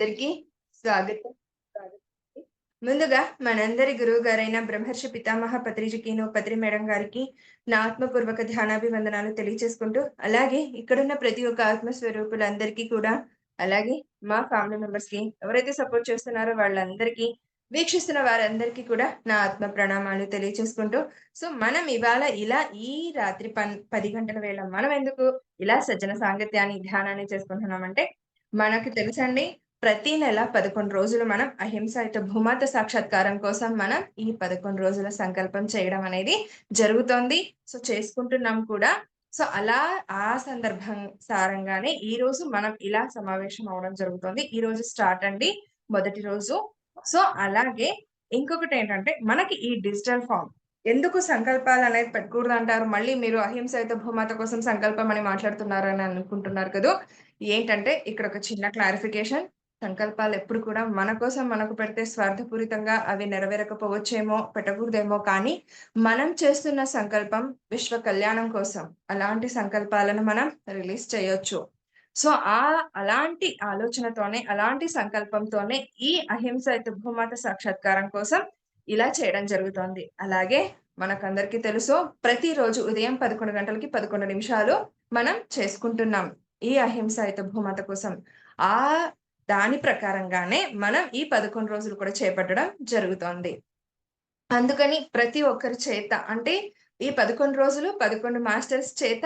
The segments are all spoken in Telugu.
అందరికీ స్వాగతం. స్వాగతం. ముందుగా మనందరి గురువుగారైన బ్రహ్మర్షి పితామహ పత్రిజికిను, పత్రి మేడం గారికి నా ఆత్మపూర్వక ధ్యానాభివందనాలు తెలియచేసుకుంటూ, అలాగే ఇక్కడున్న ప్రతి ఒక్క ఆత్మ స్వరూపులందరికీ కూడా, అలాగే మా ఫ్యామిలీ మెంబర్స్‌కి ఎవరైతే సపోర్ట్ చేస్తున్నారో వాళ్ళందరికీ, వీక్షిస్తున్న వారందరికీ కూడా నా ఆత్మ ప్రణామాలు తెలియచేసుకుంటూ, మనం ఇవాళ ఇలా ఈ రాత్రి 10 గంటల వేళ మనమెందుకు ఇలా సజ్జన సాంగత్యాన్ని, ధ్యానాన్ని చేసుకుంటున్నామంటే, మనకు తెలుసండి ప్రతి నెల 11 రోజులు మనం అహింసాయుత భూమాత సాక్షాత్కారం కోసం మనం ఈ 11 రోజుల సంకల్పం చేయడం అనేది జరుగుతోంది. చేసుకుంటున్నాం కూడా. అలా ఆ సందర్భం సారంగానే ఈరోజు మనం ఇలా సమావేశం అవ్వడం జరుగుతోంది. ఈరోజు స్టార్ట్ అండి. మొదటి రోజు. అలాగే ఇంకొకటేంటంటే మనకి ఈ డిజిటల్ ఫార్మ్ ఎందుకు సంకల్పాలనేది పెట్టకూడదంటారు? మళ్ళీ మీరు అహింసాయుత భూమాత కోసం సంకల్పం అని మాట్లాడుతున్నారని అనుకుంటున్నారు కదూ! ఏంటంటే ఇక్కడొక చిన్న క్లారిఫికేషన్. సంకల్పాలెప్పుడు కూడా మన కోసం మనకు పెడితే స్వార్థపూరితంగా అవి నెరవేరకపోవచ్చేమో, పెట్టకూడదేమో కానీ, మనం చేస్తున్న సంకల్పం విశ్వ కళ్యాణం కోసం. అలాంటి సంకల్పాలను మనం రిలీజ్ చేయొచ్చు. సో, అలాంటి ఆలోచనతోనే, అలాంటి సంకల్పంతోనే ఈ అహింసాయుత భూమాత సాక్షాత్కారం కోసం ఇలా చేయడం జరుగుతోంది. అలాగే మనకందరికీ తెలుసు ప్రతిరోజు ఉదయం 11 గంటలకి 11 నిమిషాలు మనం చేసుకుంటున్నాం. ఈ అహింసాయుత భూమాత కోసం. ఆహ్, దాని ప్రకారంగానే మనం ఈ 11 రోజులు కూడా చేపట్టడం జరుగుతోంది. అందుకని ప్రతి ఒక్కరి చేత అంటే ఈ 11 రోజులు 11 మాస్టర్స్ చేత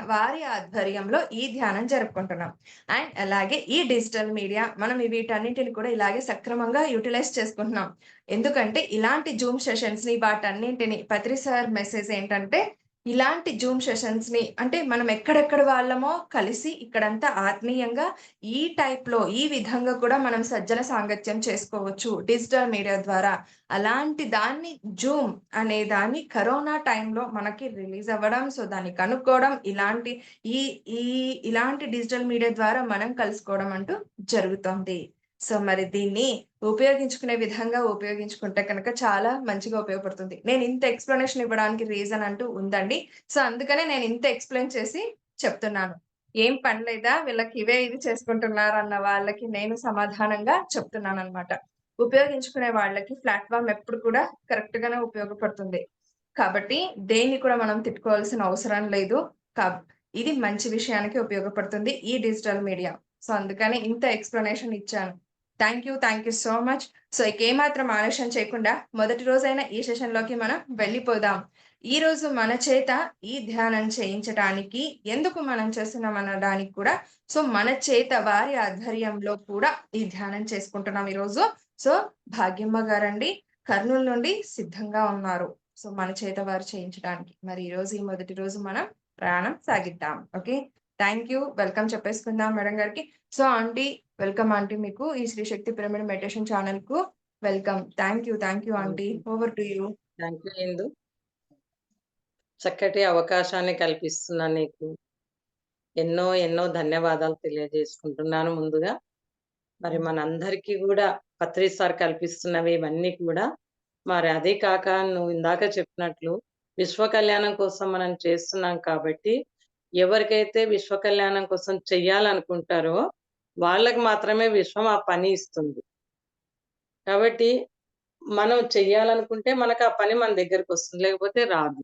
వారి ఆధ్వర్యంలో ఈ ధ్యానం జరుపుకుంటున్నాం. అండ్ అలాగే ఈ డిజిటల్ మీడియా మనం వీటన్నిటిని కూడా ఇలాగే సక్రమంగా యుటిలైజ్ చేసుకుంటున్నాం. ఎందుకంటే ఇలాంటి జూమ్ సెషన్స్‌ని వాటన్నింటిని పత్రి సార్ మెసేజ్ ఏంటంటే ఇలాంటి జూమ్ సెషన్స్‌ని అంటే మనం ఎక్కడెక్కడ వాళ్ళమో కలిసి ఇక్కడంతా ఆత్మీయంగా ఈ టైప్‌లో ఈ విధంగా కూడా మనం సజ్జన సాంగత్యం చేసుకోవచ్చు డిజిటల్ మీడియా ద్వారా. అలాంటి దాన్ని జూమ్ అనే దాన్ని కరోనా టైంలో మనకి రిలీజ్ అవ్వడం, దాన్ని కనుక్కోవడం ఇలాంటి ఈ ఈ ఇలాంటి డిజిటల్ మీడియా ద్వారా మనం కలుసుకోవడం అంటూ జరుగుతోంది. మరి దీన్ని ఉపయోగించుకునే విధంగా ఉపయోగించుకుంటే కనుక చాలా మంచిగా ఉపయోగపడుతుంది. నేను ఇంత ఎక్స్‌ప్లనేషన్ ఇవ్వడానికి రీజన్ అంటూ ఉందండి. అందుకనే నేను ఇంత ఎక్స్‌ప్లెయిన్ చేసి చెప్తున్నాను. ఏం పని లేదా వీళ్ళకి ఇవే ఇది చేసుకుంటున్నారన్న వాళ్ళకి నేను సమాధానంగా చెప్తున్నాననమాట. ఉపయోగించుకునే వాళ్ళకి ప్లాట్‌ఫార్మ్ ఎప్పుడు కూడా కరెక్ట్‌గానే ఉపయోగపడుతుంది. కాబట్టి దేన్ని కూడా మనం తిట్టుకోవాల్సిన అవసరం లేదు. కబ్ ఇది మంచి విషయానికి ఉపయోగపడుతుంది ఈ డిజిటల్ మీడియా. అందుకని ఇంత ఎక్స్‌ప్లనేషన్ ఇచ్చాను. Thank you so much. ఇక ఏమాత్రం ఆలస్యం చేయకుండా మొదటి రోజైన ఈ సెషన్‌లోకి మనం వెళ్ళిపోదాం. ఈరోజు మన చేత ఈ ధ్యానం చేయించటానికి ఎందుకు మనం చేస్తున్నామనడానికి కూడా మన చేత వారి ఆధ్వర్యంలో కూడా ఈ ధ్యానం చేసుకుంటున్నాం ఈరోజు. భాగ్యమ్మ గారండి కర్నూలు నుండి సిద్ధంగా ఉన్నారు. మన చేత వారు చేయించడానికి. మరి ఈరోజు ఈ మొదటి రోజు మనం ప్రయాణం సాగిద్దాం. ఓకే. Thank you. వెల్కమ్ చెప్పేసుకుందాం మేడం గారికి. ఆంటీ వెల్కమ్ ఆంటీ మీకు ఈ శ్రీ శక్తి పిరమిడ్ మెడిటేషన్ ఛానెల్‌కు welcome. Thank you aunty. Over to you. Thank you Indu. చక్కటి అవకాశాన్ని కల్పిస్తున్న నీకు ఎన్నో ఎన్నో ధన్యవాదాలు తెలియజేసుకుంటున్నాను ముందుగా. మరి మనందరికీ గూడా పత్రి సార్ కల్పిస్తున్నవి ఇవన్నీ కూడా మరి అదే కాక నువ్వు ఇందాక చెప్పినట్లు విశ్వ కళ్యాణం కోసం మనం చేస్తున్నాం కాబట్టి ఎవరికైతే విశ్వ కళ్యాణం కోసం చెయ్యాలనుకుంటారో వాళ్ళకి మాత్రమే విశ్వం ఆ పని ఇస్తుంది. కాబట్టి మనం చెయ్యాలనుకుంటే మనకు ఆ పని మన దగ్గరకొస్తుంది. లేకపోతే రాదు.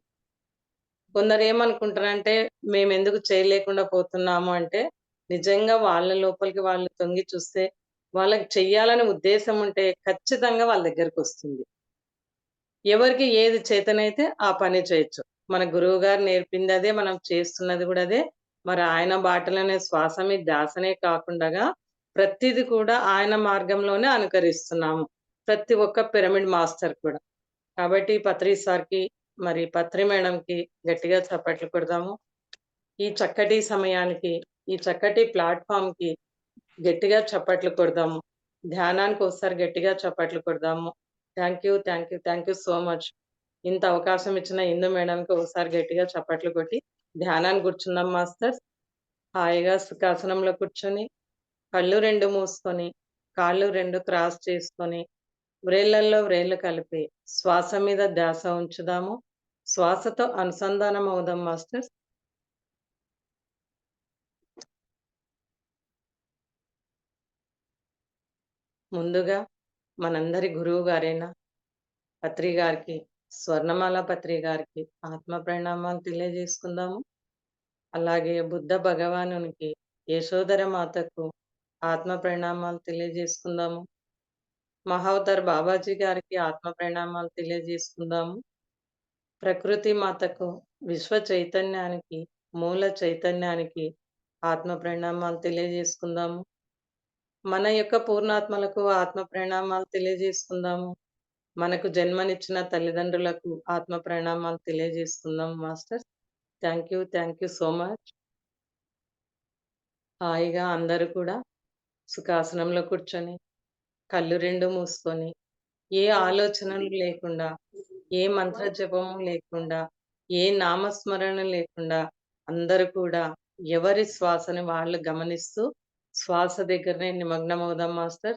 కొందరేమనుకుంటారంటే మేమెందుకు చేయలేకుండా పోతున్నాము అంటే, నిజంగా వాళ్ళ లోపలికి వాళ్ళు తొంగి చూస్తే, వాళ్ళకి చెయ్యాలని ఉద్దేశం ఉంటే ఖచ్చితంగా వాళ్ళ దగ్గరకొస్తుంది. ఎవరికి ఏది చేతనైతే ఆ పని చేయొచ్చు. మన గురువుగారు నేర్పిందదే, మనం చేస్తున్నది గూడా అదే. మరి ఆయన బాటలోనే శ్వాస మీద ధ్యాసనే కాకుండగా, ప్రతీది కూడా ఆయన మార్గంలోనే అనుకరిస్తున్నాము. ప్రతి ఒక్క పిరమిడ్ మాస్టర్ కూడా. కాబట్టి పత్రి సార్‌కి, మరి పత్రి మేడంకి గట్టిగా చప్పట్లు కొడదాము. ఈ చక్కటి సమయానికి, ఈ చక్కటి ప్లాట్‌ఫార్మ్‌కి గట్టిగా చప్పట్లు కొడదాము. ధ్యానానికి ఒకసారి గట్టిగా చప్పట్లు కొడదాము. Thank you so much. ఇంత అవకాశం ఇచ్చిన ఇందు మేడంకి ఒకసారి గట్టిగా చప్పట్లు కొట్టి ధ్యానానికి కూర్చుందాం మాస్టర్స్. హాయిగా సుఖాసనంలో కూర్చొని, కళ్ళు 2 మూసుకొని, కాళ్ళు 2 క్రాస్ చేసుకొని, వ్రేళ్ళల్లో వ్రేళ్ళు కలిపి శ్వాస మీద ధ్యాస ఉంచుదాము. శ్వాసతో అనుసంధానం అవుదాం మాస్టర్స్. ముందుగా మనందరి గురువు గారైన పత్రి గారికి, స్వర్ణమాల పత్రి గారికి ఆత్మ ప్రణామాలు తెలియజేసుకుందాము. అలాగే బుద్ధ భగవానునికి, యశోధర మాతకు ఆత్మ ప్రణామాలు తెలియజేసుకుందాము. మహావతార్ బాబాజీ గారికి ఆత్మ ప్రణామాలు తెలియజేసుకుందాము. ప్రకృతి మాతకు, విశ్వ చైతన్యానికి, మూల చైతన్యానికి ఆత్మ ప్రణామాలు తెలియజేసుకుందాము. మన యొక్క పూర్ణాత్మలకు ఆత్మ ప్రణామాలు తెలియజేసుకుందాము. మనకు జన్మనిచ్చిన తల్లిదండ్రులకు ఆత్మ ప్రణామాలు తెలియజేసుకుందాం masters. Thank you so much. హాయిగా అందరూ కూడా సుఖాసనంలో కూర్చొని, కళ్ళు 2 మూసుకొని, ఏ ఆలోచనలు లేకుండా, ఏ మంత్ర జపము లేకుండా, ఏ నామస్మరణ లేకుండా అందరూ కూడా ఎవరి శ్వాసని వాళ్ళు గమనిస్తూ శ్వాస దగ్గరనే నిమగ్నమవుదాం మాస్టర్.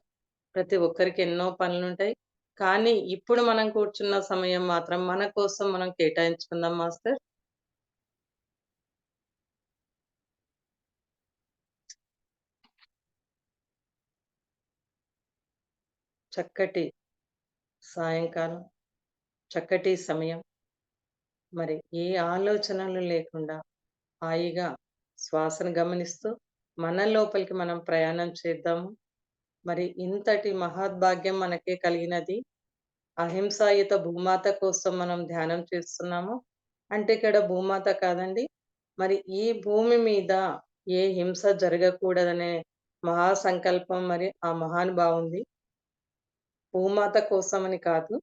ప్రతి ఒక్కరికి ఎన్నో పనులుంటాయి. కానీ ఇప్పుడు మనం కూర్చున్న సమయం మాత్రం మన కోసం మనం కేటాయించుకుందాం మాస్టర్. చక్కటి సాయంకాలం, చక్కటి సమయం. మరి ఏ ఆలోచనలు లేకుండా హాయిగా శ్వాసను గమనిస్తూ మన లోపలికి మనం ప్రయాణం చేద్దాము. మరి ఇంతటి మహద్భాగ్యం మనకే కలిగినది. అహింసాయుత భూమాత కోసం మనం ధ్యానం చేస్తున్నాము. అంటే ఇక్కడ భూమాత కాదండి. మరి ఈ భూమి మీద ఏ హింస జరగకూడదనే మహాసంకల్పం మరి ఆ మహానుభావుంది. భూమాత కోసమని కాదు.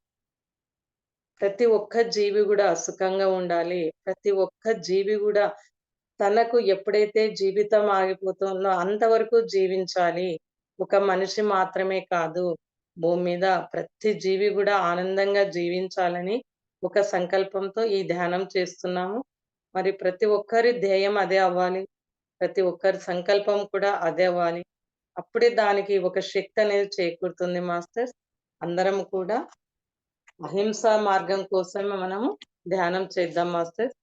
ప్రతి ఒక్క జీవి గూడా సుఖంగా ఉండాలి. ప్రతి ఒక్క జీవి గూడా తనకు ఎప్పుడైతే జీవితం ఆగిపోతుందో అంతవరకు జీవించాలి. ఒక మనిషి మాత్రమే కాదు. భూమి మీద ప్రతి జీవి గూడా ఆనందంగా జీవించాలని ఒక సంకల్పంతో ఈ ధ్యానం చేస్తున్నాము. మరి ప్రతి ఒక్కరి ధ్యేయం అదే అవ్వాలి. ప్రతి ఒక్కరి సంకల్పం కూడా అదే అవ్వాలి. అప్పుడే దానికి ఒక శక్తి అనేది చేకూరుతుంది మాస్టర్స్. అందరం కూడా అహింసా మార్గం కోసమే మనము ధ్యానం చేద్దాం మాస్టర్స్.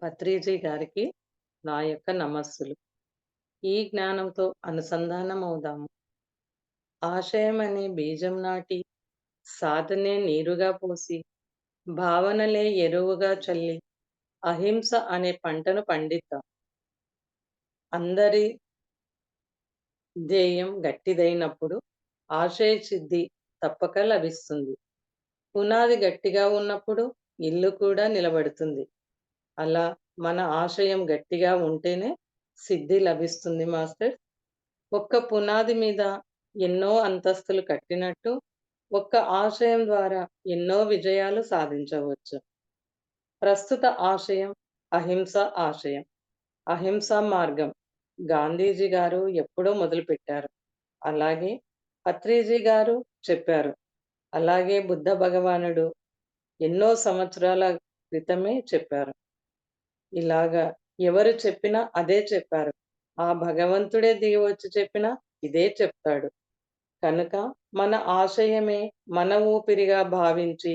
పత్రిజీ గారికి నా యొక్క నమస్సులు. ఈ జ్ఞానంతో అనుసంధానం అవుదాము. ఆశయం అనే బీజం నాటి, సాధనే నీరుగా పోసి, భావనలే ఎరువుగా చల్లి, అహింస అనే పంటను పండిద్దాం. అందరి ధ్యేయం గట్టిదైనప్పుడు ఆశయ సిద్ధి తప్పక లభిస్తుంది. పునాది గట్టిగా ఉన్నప్పుడు ఇల్లు కూడా నిలబడుతుంది. అలా మన ఆశయం గట్టిగా ఉంటేనే సిద్ధి లభిస్తుంది మాస్టర్. ఒక్క పునాది మీద ఎన్నో అంతస్తులు కట్టినట్టు ఒక్క ఆశయం ద్వారా ఎన్నో విజయాలు సాధించవచ్చు. ప్రస్తుత ఆశయం అహింస ఆశయం. అహింసా మార్గం గాంధీజీ గారు ఎప్పుడో మొదలుపెట్టారు. అలాగే పత్రిజీ గారు చెప్పారు. అలాగే బుద్ధ భగవానుడు ఎన్నో సంవత్సరాల క్రితమే చెప్పారు. ఇలాగా ఎవరు చెప్పినా అదే చెప్పారు. ఆ భగవంతుడే దిగి వచ్చి చెప్పినా ఇదే చెప్తాడు. కనుక మన ఆశయమే మన ఊపిరిగా భావించి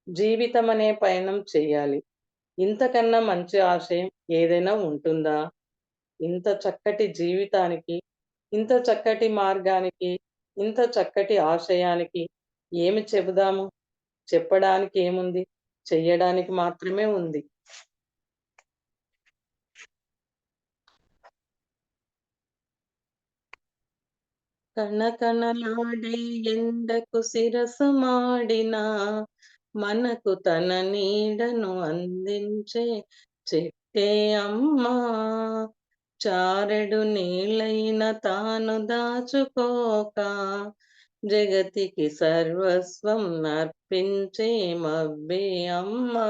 జీవితమనే పయనం చెయ్యాలి. ఇంతకన్నా మంచి ఆశయం ఏదైనా ఉంటుందా? ఇంత చక్కటి జీవితానికి, ఇంత చక్కటి మార్గానికి, ఇంత చక్కటి ఆశయానికి ఏమి చెబుదాము? చెప్పడానికి ఏముంది? చెయ్యడానికి మాత్రమే ఉంది. కణకణలాడే ఎండకు శిరసు మాడినా మనకు తన నీడను అందించే చెట్టే అమ్మా. చారెడు నీళ్ళైన తాను దాచుకోక జగతికి సర్వస్వం అర్పించే మబ్బే అమ్మా.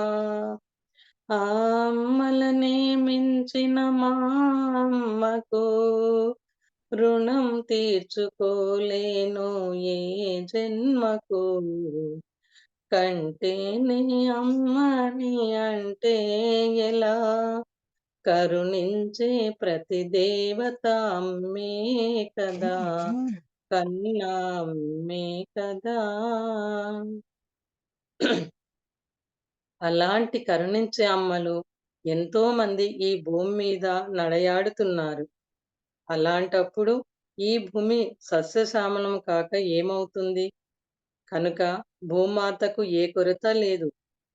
ఆ అమ్మలనే మించిన మా అమ్మకు రుణం తీర్చుకోలేను ఏ జన్మకు. కంటేనే అమ్మని అంటే ఎలా, కరుణించే ప్రతి దేవత అమ్మే కదా! కన్నా అమ్మే కదా! అలాంటి కరుణించే అమ్మలు ఎంతోమంది ఈ భూమి మీద నడయాడుతున్నారు. అలాంటప్పుడు ఈ భూమి సస్యశ్యామలం కాక ఏమవుతుంది? కనుక భూమాతకు ఏ కొరత లేదు.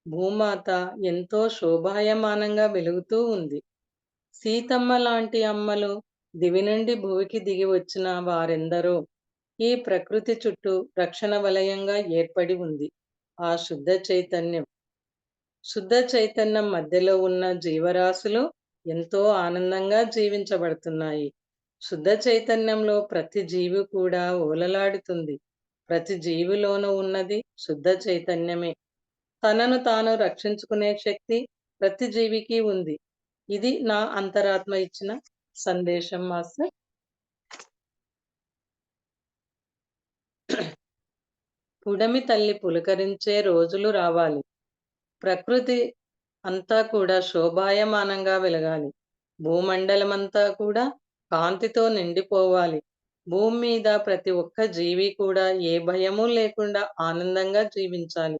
భూమాత ఎంతో శోభాయమానంగా వెలుగుతూ ఉంది. సీతమ్మ లాంటి అమ్మలు దివి నుండి భువికి దిగి వచ్చిన వారెందరో ఈ ప్రకృతి చుట్టూ రక్షణ వలయంగా ఏర్పడి ఉంది. ఆ శుద్ధ చైతన్యం మధ్యలో ఉన్న జీవరాశులు ఎంతో ఆనందంగా జీవించబడుతున్నాయి. శుద్ధ చైతన్యంలో ప్రతి జీవి కూడా ఓలలాడుతుంది. ప్రతి జీవిలోనూ ఉన్నది శుద్ధ చైతన్యమే. తనను తాను రక్షించుకునే శక్తి ప్రతి జీవికి ఉంది. ఇది నా అంతరాత్మ ఇచ్చిన సందేశం మాస్టర్. పుడమి తల్లి పులకరించే రోజులు రావాలి. ప్రకృతి అంతా కూడా శోభాయమానంగా వెలగాలి. భూమండలమంతా కూడా కాంతితో నిండిపోవాలి. భూమి మీద ప్రతి ఒక్క జీవి కూడా ఏ భయము లేకుండా ఆనందంగా జీవించాలి.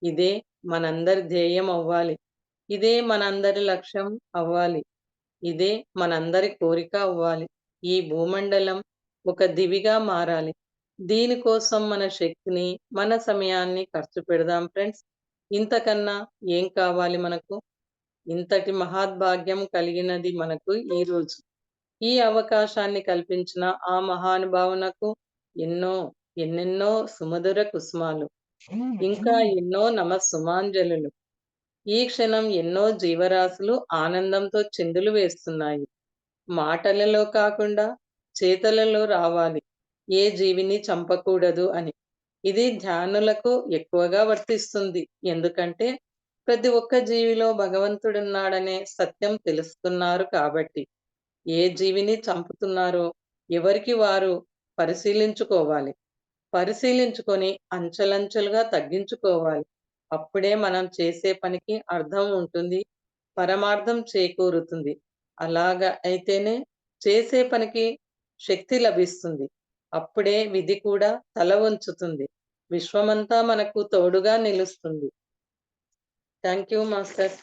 ఇదే మనందరి ధ్యేయం అవ్వాలి. ఇదే మనందరి లక్ష్యం అవ్వాలి. ఇదే మనందరి కోరిక అవ్వాలి. ఈ భూమండలం ఒక దివిగా మారాలి. దీనికోసం మన శక్తిని, మన సమయాన్ని ఖర్చు పెడదాం ఫ్రెండ్స్. ఇంతకన్నా ఏం కావాలి మనకు? ఇంతటి మహద్భాగ్యం కలిగినది మనకు ఈరోజు. ఈ అవకాశాన్ని కల్పించిన ఆ మహానుభావునకు ఎన్నో, ఎన్నెన్నో సుమధుర కుసుమాలు. ఇంకా ఎన్నో నమస్సుమాంజలులు. ఈ క్షణం ఎన్నో జీవరాశులు ఆనందంతో చిందులు వేస్తున్నాయి. మాటలలో కాకుండా చేతలలో రావాలి. ఏ జీవిని చంపకూడదు అని. ఇది ధ్యానులకు ఎక్కువగా వర్తిస్తుంది. ఎందుకంటే ప్రతి ఒక్క జీవిలో భగవంతుడున్నాడనే సత్యం తెలుసుకున్నారు కాబట్టి. ఏ జీవిని చంపుతున్నారో ఎవరికి వారు పరిశీలించుకోవాలి. పరిశీలించుకొని అంచెలంచెలుగా తగ్గించుకోవాలి. అప్పుడే మనం చేసే పనికి అర్థం ఉంటుంది. పరమార్థం చేకూరుతుంది. అలాగా అయితేనే చేసే పనికి శక్తి లభిస్తుంది. అప్పుడే విధి కూడా తల వంచుతుంది. విశ్వమంతా మనకు తోడుగా నిలుస్తుంది. Thank you master.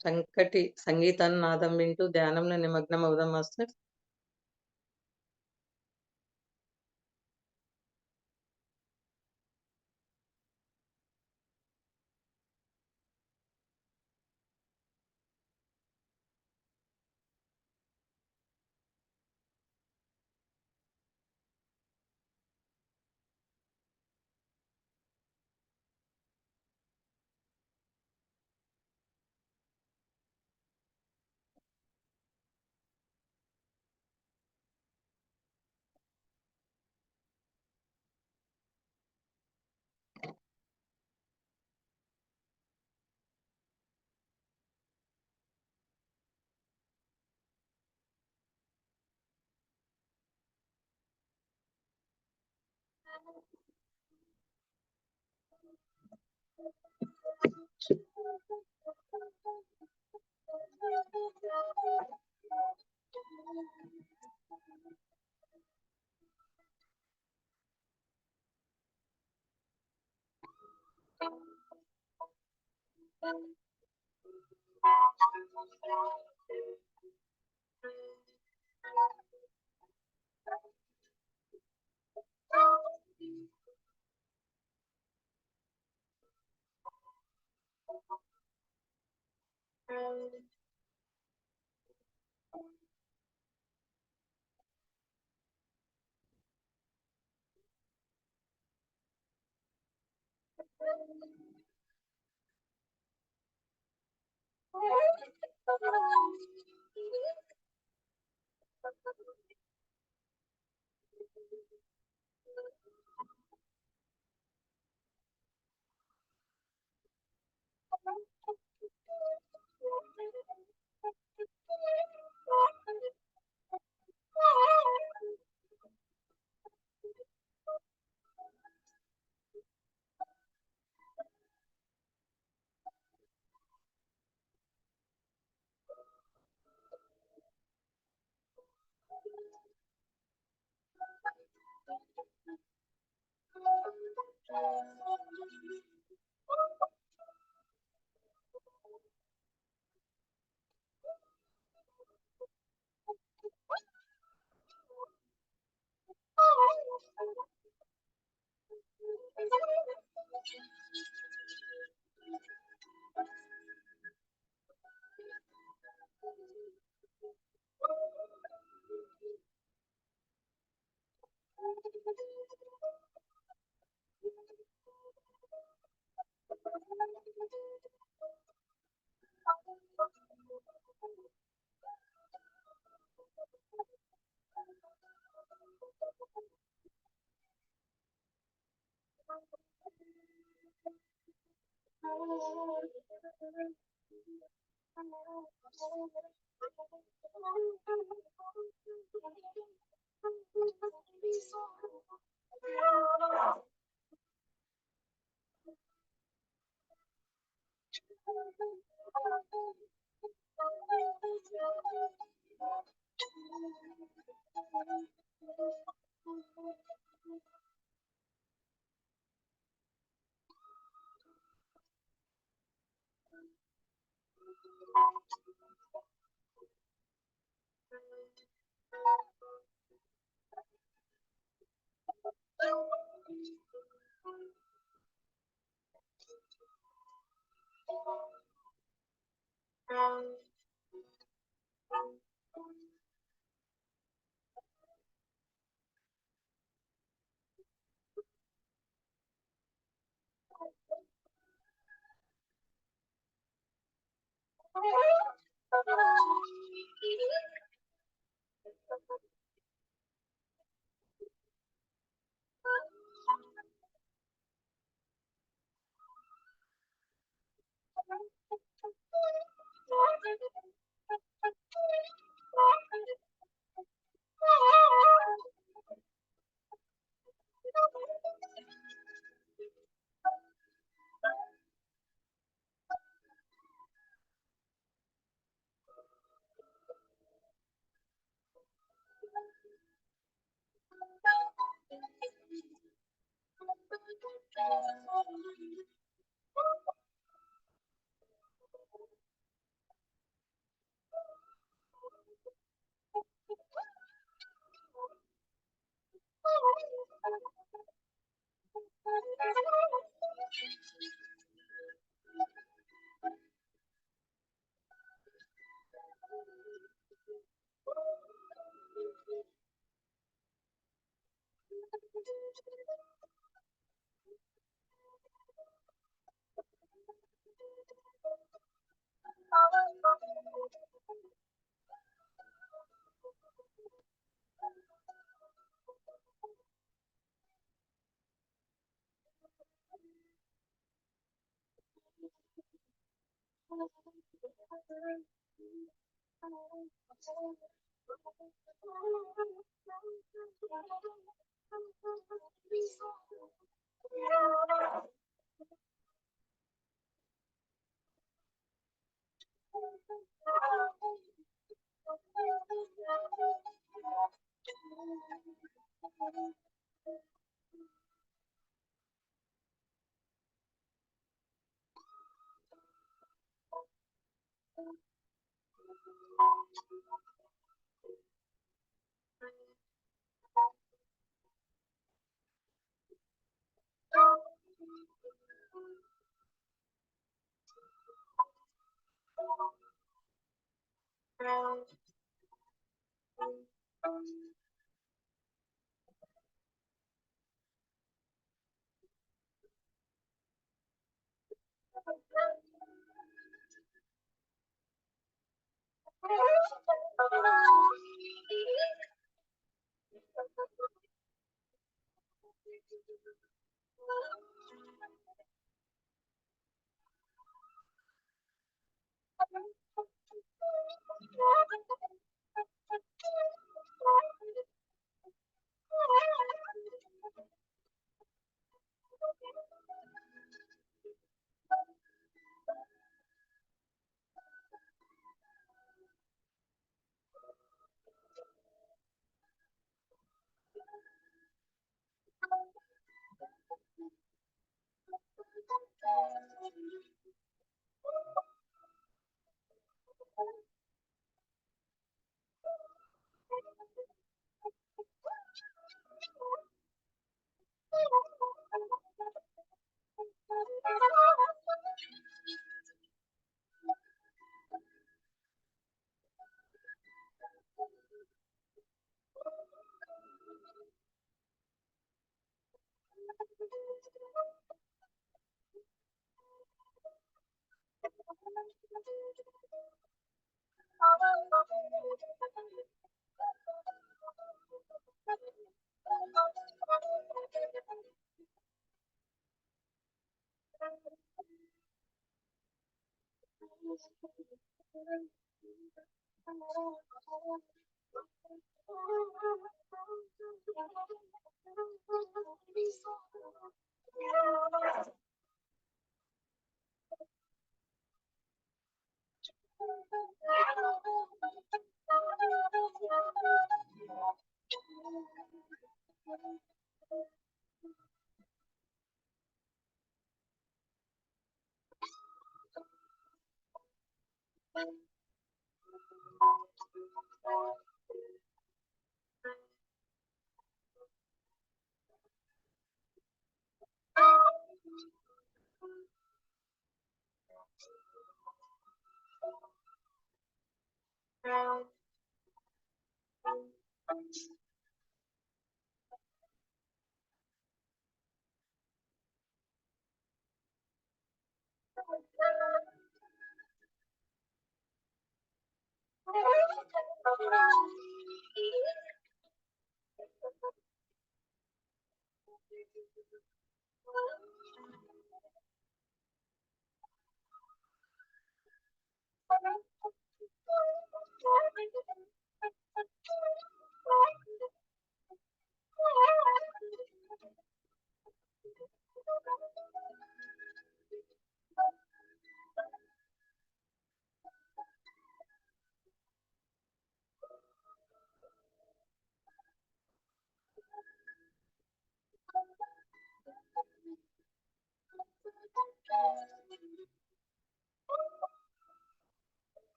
చక్కటి సంగీతాన్ని నాదం వింటూ ధ్యానంలో నిమగ్నం అవుదాం మాస్టర్.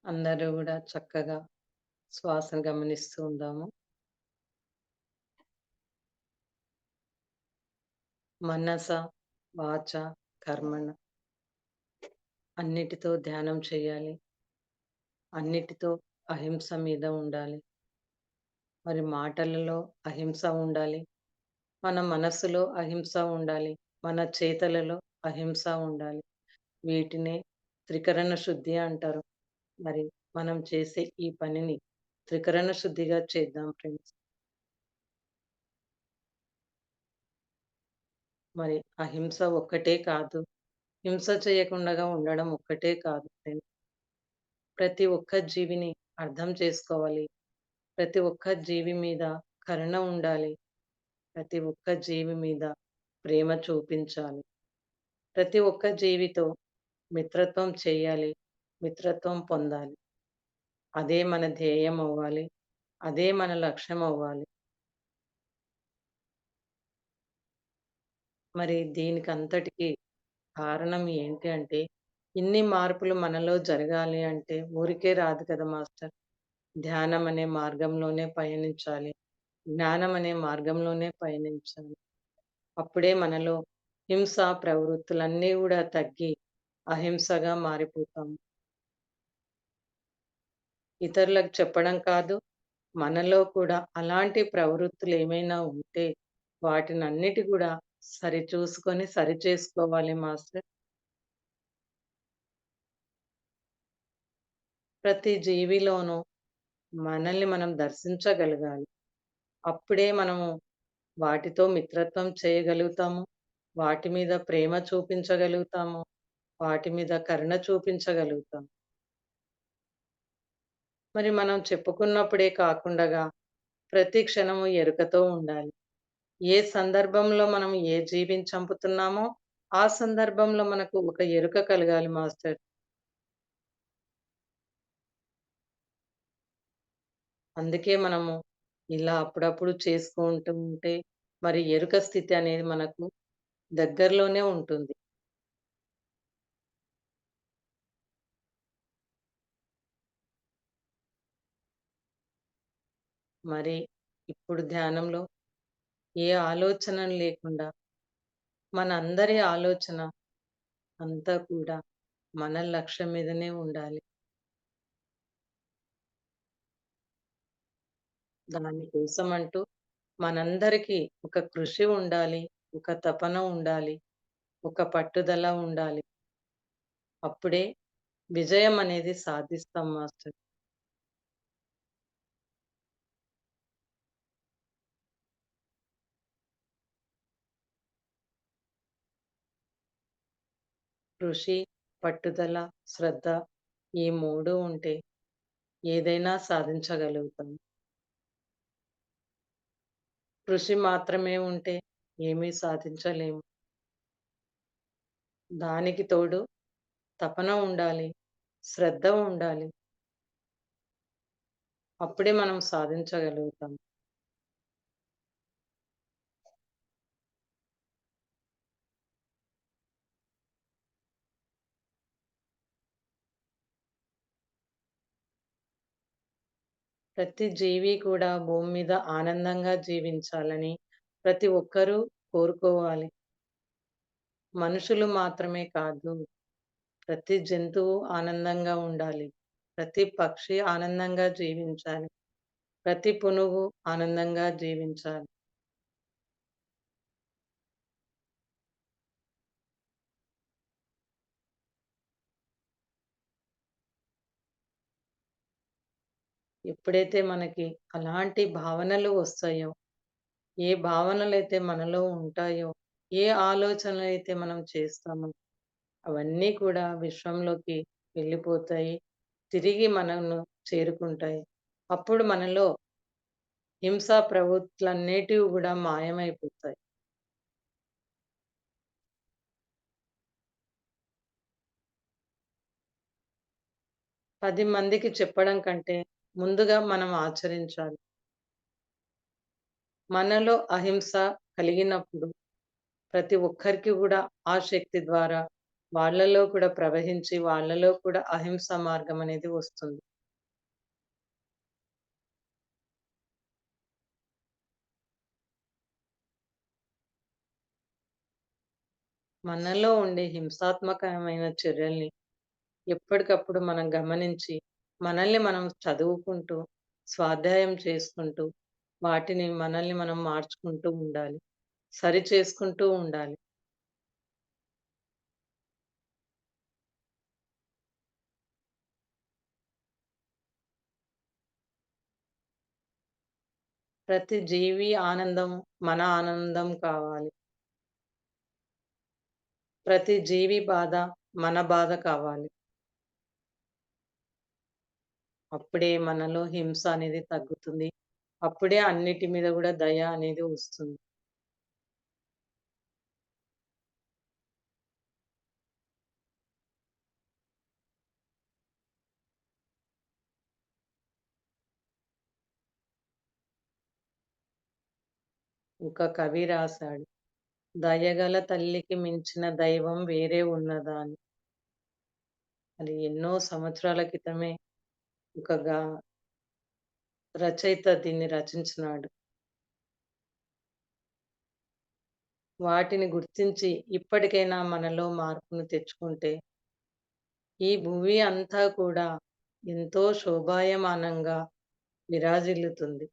అందరూ గూడా చక్కగా శ్వాసను గమనిస్తూ ఉందాము. మనస, వాచ, కర్మణ అన్నిటితో ధ్యానం చేయాలి. అన్నిటితో అహింస మీద ఉండాలి. మరి మాటలలో అహింస ఉండాలి. మన మనస్సులో అహింస ఉండాలి. మన చేతలలో అహింస ఉండాలి. వీటినే త్రికరణ శుద్ధి అంటారు. మరి మనం చేసే ఈ పనిని త్రికరణ శుద్ధిగా చేద్దాం ఫ్రెండ్స్. మరి అహింస ఒక్కటే కాదు. హింస చేయకుండగా ఉండడం ఒక్కటే కాదు ఫ్రెండ్స్. ప్రతి ఒక్క జీవిని అర్థం చేసుకోవాలి. ప్రతి ఒక్క జీవి మీద కరుణ ఉండాలి. ప్రతి ఒక్క జీవి మీద ప్రేమ చూపించాలి. ప్రతి ఒక్క జీవితో మిత్రత్వం చేయాలి. మిత్రత్వం పొందాలి. అదే మన ధ్యేయం అవ్వాలి. అదే మన లక్ష్యం అవ్వాలి. మరి దీనికంతటికి కారణం ఏంటి అంటే, ఇన్ని మార్పులు మనలో జరగాలి అంటే ఊరికే రాదు కదా మాస్టర్. ధ్యానం అనే మార్గంలోనే పయనించాలి. జ్ఞానం అనే మార్గంలోనే పయనించాలి. అప్పుడే మనలో హింస ప్రవృత్తులన్నీ గూడా తగ్గి అహింసగా మారిపోతాం. ఇతరులకు చెప్పడం కాదు, మనలో కూడా అలాంటి ప్రవృత్తులేమైనా ఉంటే వాటినన్నిటి గూడా సరిచూసుకొని సరిచేసుకోవాలి మాస్టర్. ప్రతి జీవిలోనూ మనల్ని మనం దర్శించగలగాలి. అప్పుడే మనము వాటితో మిత్రత్వం చేయగలుగుతాము. వాటి మీద ప్రేమ చూపించగలుగుతాము. వాటి మీద కరుణ చూపించగలుగుతాం. మరి మనం చెప్పుకున్నప్పుడే కాకుండగా ప్రతి క్షణము ఎరుకతో ఉండాలి. ఏ సందర్భంలో మనం ఏ జీవిని చంపుతున్నామో, ఆ సందర్భంలో మనకు ఒక ఎరుక కలగాలి మాస్టర్. అందుకే మనము ఇలా అప్పుడప్పుడు చేసుకుంటూ ఉంటే, మరి ఎరుక స్థితి అనేది మనకు దగ్గరలోనే ఉంటుంది. మరి ఇప్పుడు ధ్యానంలో ఏ ఆలోచనలు లేకుండా మనందరి ఆలోచన అంతా కూడా మన లక్ష్యం మీదనే ఉండాలి. దానికోసమంటూ మనందరికీ ఒక కృషి ఉండాలి. ఒక తపన ఉండాలి. ఒక పట్టుదల ఉండాలి. అప్పుడే విజయం అనేది సాధిస్తాం మాస్టర్. కృషి, పట్టుదల, శ్రద్ధ ఈ 3 ఉంటే ఏదైనా సాధించగలుగుతాం. కృషి మాత్రమే ఉంటే ఏమీ సాధించలేము. దానికి తోడు తపన ఉండాలి. శ్రద్ధ ఉండాలి. అప్పుడే మనం సాధించగలుగుతాం. ప్రతి జీవి కూడా భూమి మీద ఆనందంగా జీవించాలని ప్రతి ఒక్కరూ కోరుకోవాలి. మనుషులు మాత్రమే కాదు, ప్రతి జంతువు ఆనందంగా ఉండాలి. ప్రతి పక్షి ఆనందంగా జీవించాలి. ప్రతి పునుగు ఆనందంగా జీవించాలి. ఎప్పుడైతే మనకి అలాంటి భావనలు వస్తాయో, ఏ భావనలైతే మనలో ఉంటాయో, ఏ ఆలోచనలైతే మనం చేస్తామో, అవన్నీ కూడా విశ్వంలోకి వెళ్ళిపోతాయి. తిరిగి మనను చేరుకుంటాయి. అప్పుడు మనలో హింసా ప్రవృత్తులన్నిటివి గూడా మాయమైపోతాయి. 10 మందికి చెప్పడం కంటే ముందుగా మనం ఆచరించాలి. మనలో అహింస కలిగినప్పుడు ప్రతి ఒక్కరికి గూడా ఆ శక్తి ద్వారా వాళ్ళలో కూడా ప్రవహించి, వాళ్ళలో కూడా అహింస మార్గం అనేది వస్తుంది. మనలో ఉండే హింసాత్మకమైన చర్యల్ని ఎప్పటికప్పుడు మనం గమనించి, మనల్ని మనం చదువుకుంటూ, స్వాధ్యాయం చేసుకుంటూ, వాటిని మనల్ని మనం మార్చుకుంటూ ఉండాలి. సరి చేసుకుంటూ ఉండాలి. ప్రతి జీవి ఆనందం మన ఆనందం కావాలి. ప్రతి జీవి బాధ మన బాధ కావాలి. అప్పుడే మనలో హింస అనేది తగ్గుతుంది. అప్పుడే అన్నిటి మీద గూడా దయ అనేది వస్తుంది. ఒక కవి రాసాడు. దయగల తల్లికి మించిన దైవం వేరే ఉన్నదా అని. అది ఎన్నో సంవత్సరాల క్రితమే ఒక రచయిత దీన్ని రచించినాడు. వాటిని గుర్తించి ఇప్పటికైనా మనలో మార్పును తెచ్చుకుంటే, ఈ భూమి అంతా కూడా ఎంతో శోభాయమానంగా విరాజిల్లుతుంది.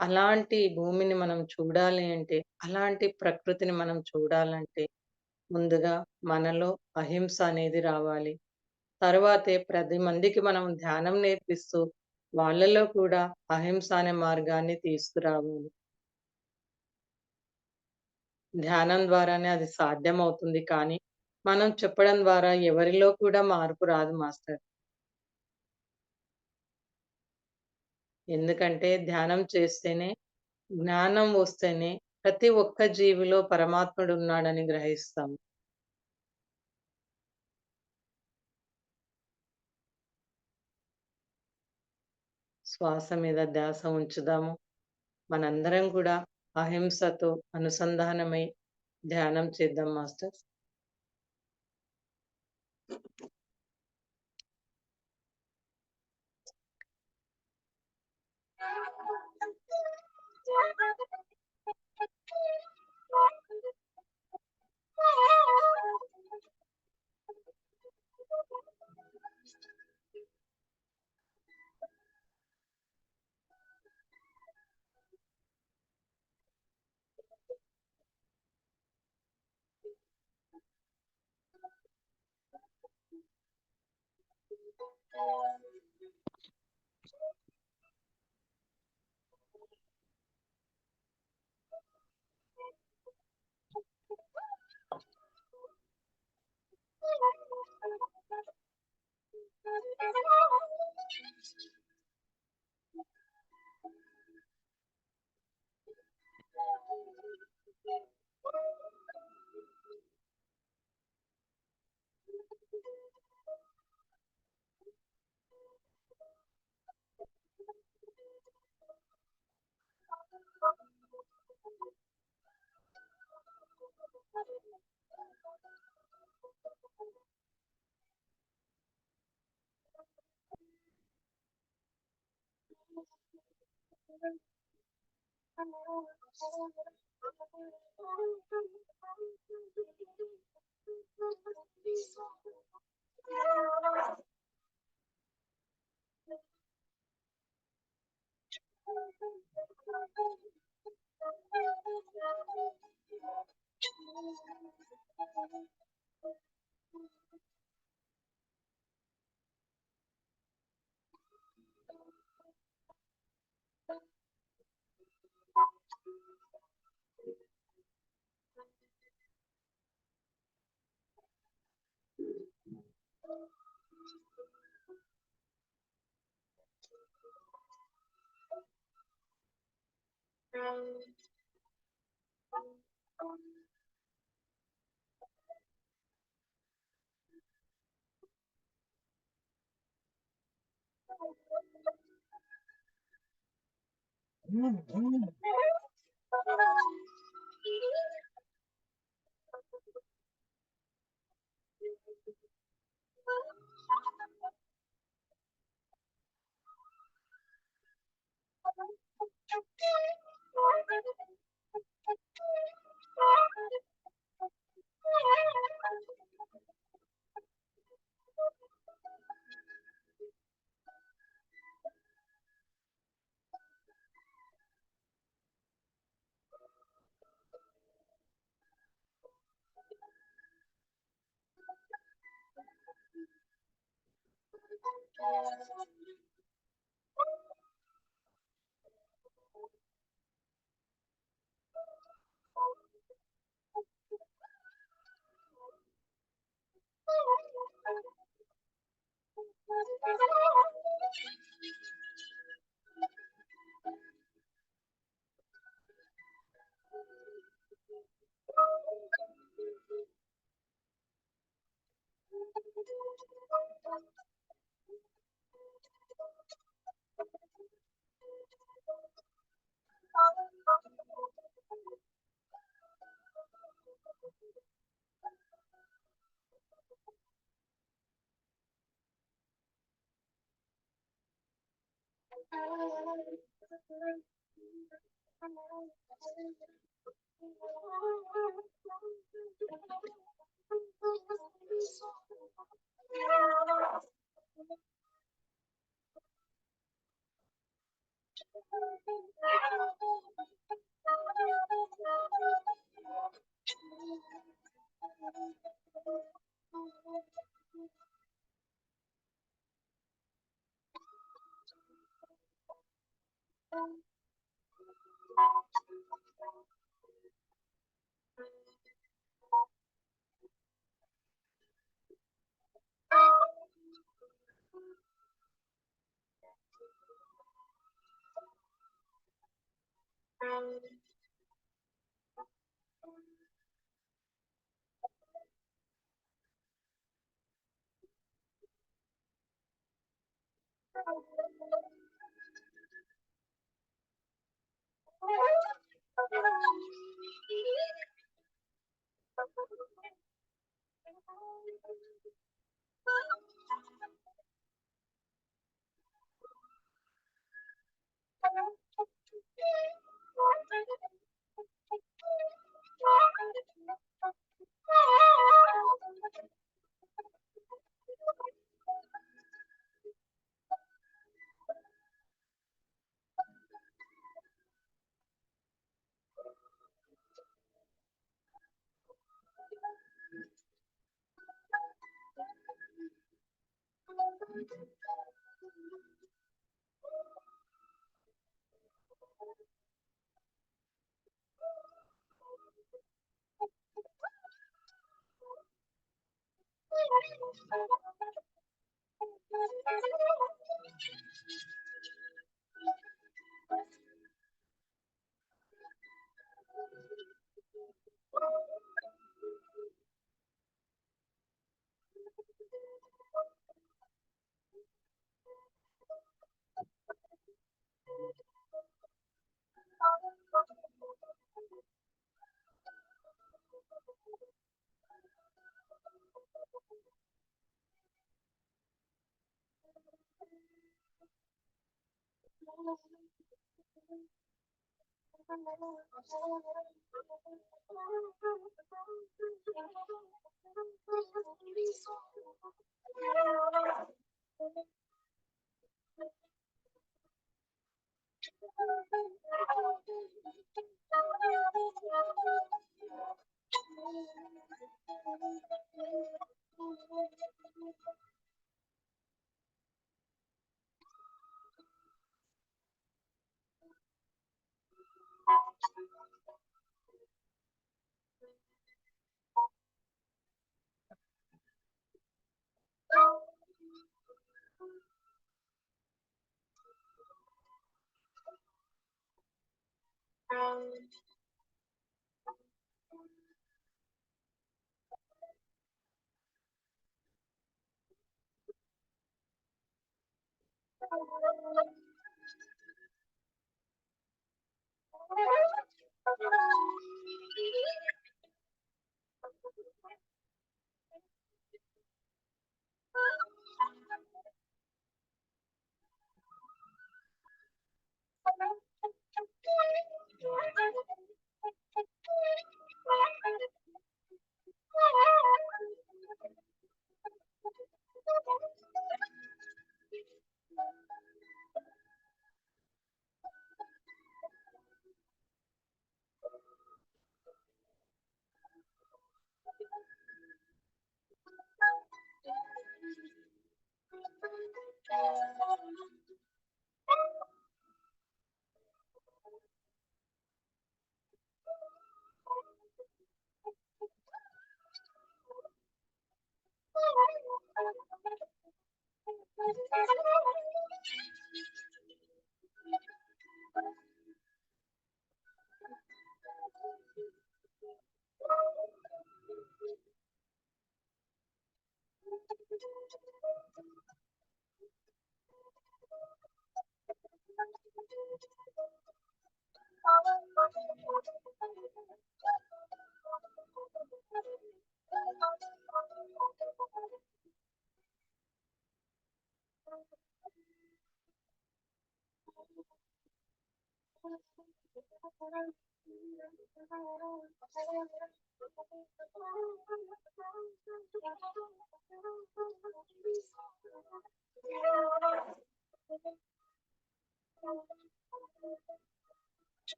అలాంటి భూమిని మనం చూడాలి అంటే, అలాంటి ప్రకృతిని మనం చూడాలంటే, ముందుగా మనలో అహింస అనేది రావాలి. తరువాతే 10 మందికి మనం ధ్యానం నేర్పిస్తూ, వాళ్ళలో కూడా అహింస అనే మార్గాన్ని తీసుకురావాలి. ధ్యానం ద్వారానే అది సాధ్యమవుతుంది కానీ, మనం చెప్పడం ద్వారా ఎవరిలో కూడా మార్పు రాదు మాస్టర్. ఎందుకంటే ధ్యానం చేస్తేనే, జ్ఞానం వస్తేనే ప్రతి ఒక్క జీవిలో పరమాత్ముడున్నాడని గ్రహిస్తాం. శ్వాస మీద ధ్యాస ఉంచుదాము. మనందరం కూడా అహింసతో అనుసంధానమై ధ్యానం చేద్దాం master.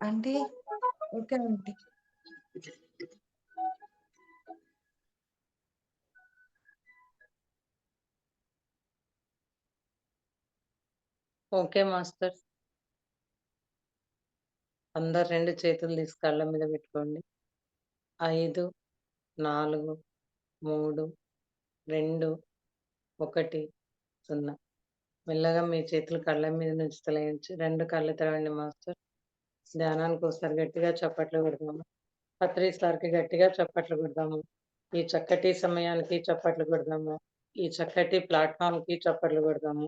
Aunty okay aunty. Okay master. అందరు 2 చేతులు తీసి కళ్ళ మీద పెట్టుకోండి. 5, 4, 3, 2, 1, 0. మెల్లగా మీ చేతులు కళ్ళ మీద నుంచి తొలగించి 2 కళ్ళు తెరవండి మాస్టర్. ధ్యానానికి ఒకసారి గట్టిగా చప్పట్లు కొడదాము. పత్రి సార్‌కి గట్టిగా చప్పట్లు కొడదాము. ఈ చక్కటి సమయానికి చప్పట్లు కొడదాము. ఈ చక్కటి ప్లాట్‌ఫార్మ్‌కి చప్పట్లు కొడదాము.